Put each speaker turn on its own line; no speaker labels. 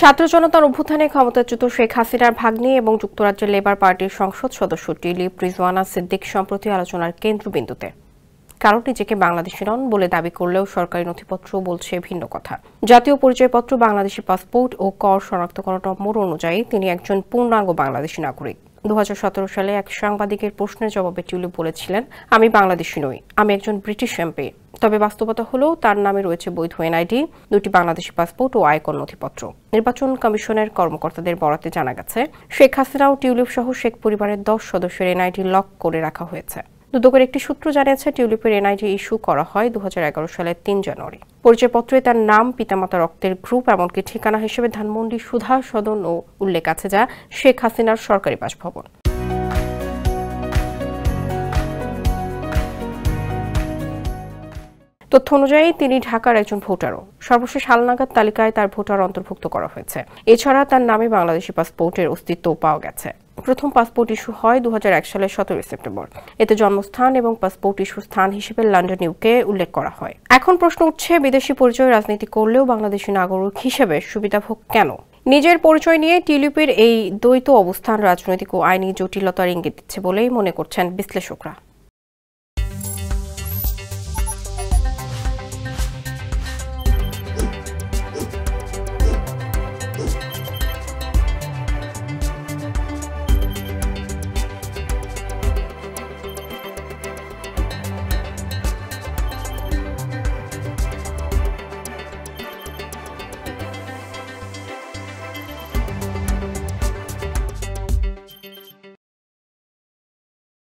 ছাত্র জনতার অভ্যুত্থানে ক্ষমতাচ্যুত শেখ হাসিনার ভাগ্নি এবং যুক্তরাজ্যের লেবার পার্টির সংসদ সদস্য টিউলিপ রিজওয়ানা সিদ্দিক সম্প্রতি আলোচনার কেন্দ্রবিন্দুতে। কারণ নিজেকে বাংলাদেশি নন বলে দাবি করলেও সরকারি নথিপত্র বলছে ভিন্ন কথা। জাতীয় পরিচয়পত্র, বাংলাদেশি পাসপোর্ট ও কর শনাক্তকরণ নম্বর অনুযায়ী তিনি একজন পূর্ণাঙ্গ বাংলাদেশি নাগরিক। 2017 সালে এক সাংবাদিকের প্রশ্নের জবাবে টিউলিপ বলেছিলেন, আমি বাংলাদেশি নই, আমি একজন ব্রিটিশ এমপি। তবে বাস্তবতা হলো তার নামে রয়েছে বৈধ এনআইডি, 2টি বাংলাদেশি পাসপোর্ট ও আয়কর নথিপত্র। নির্বাচন কমিশনের কর্মকর্তাদের বরাতে জানা গেছে, শেখ হাসিনা ও টিউলিপ সহ শেখ পরিবারের 10 সদস্যের এনআইডি লক করে রাখা হয়েছে। দুদকের একটি সূত্র জানিয়েছে, টিউলিপের এনআইডি ইস্যু করা হয় 2011 সালের 3 জানুয়ারি। পরিচয়পত্রে তার নাম, পিতামাতা, রক্তের গ্রুপ, এমনকি ঠিকানা হিসেবে ধানমন্ডি সুধা সদন ও উল্লেখ আছে, যা শেখ হাসিনার সরকারি বাসভবন। তথ্য অনুযায়ী তিনি ঢাকার একজন ভোটারও। সর্বশেষ হালনাগাদ তালিকায় তার ভোটার অন্তর্ভুক্ত করা হয়েছে। এছাড়া তার নামে বাংলাদেশি পাসপোর্টের অস্তিত্বও পাওয়া গেছে। প্রথম পাসপোর্ট ইস্যু হয় 2001 সালের 17 সেপ্টেম্বর। এতে জন্মস্থান এবং পাসপোর্ট ইস্যুর স্থান হিসেবে লন্ডন, ইউকে উল্লেখ করা হয়। এখন প্রশ্ন উঠছে, বিদেশি পরিচয় রাজনীতি করলেও বাংলাদেশি নাগরিক হিসেবে সুবিধাভোগ কেন? নিজের পরিচয় নিয়ে টিউলিপের এই দ্বৈত অবস্থান রাজনৈতিক ও আইনি জটিলতার ইঙ্গিত দিচ্ছে বলেই মনে করছেন বিশ্লেষকরা।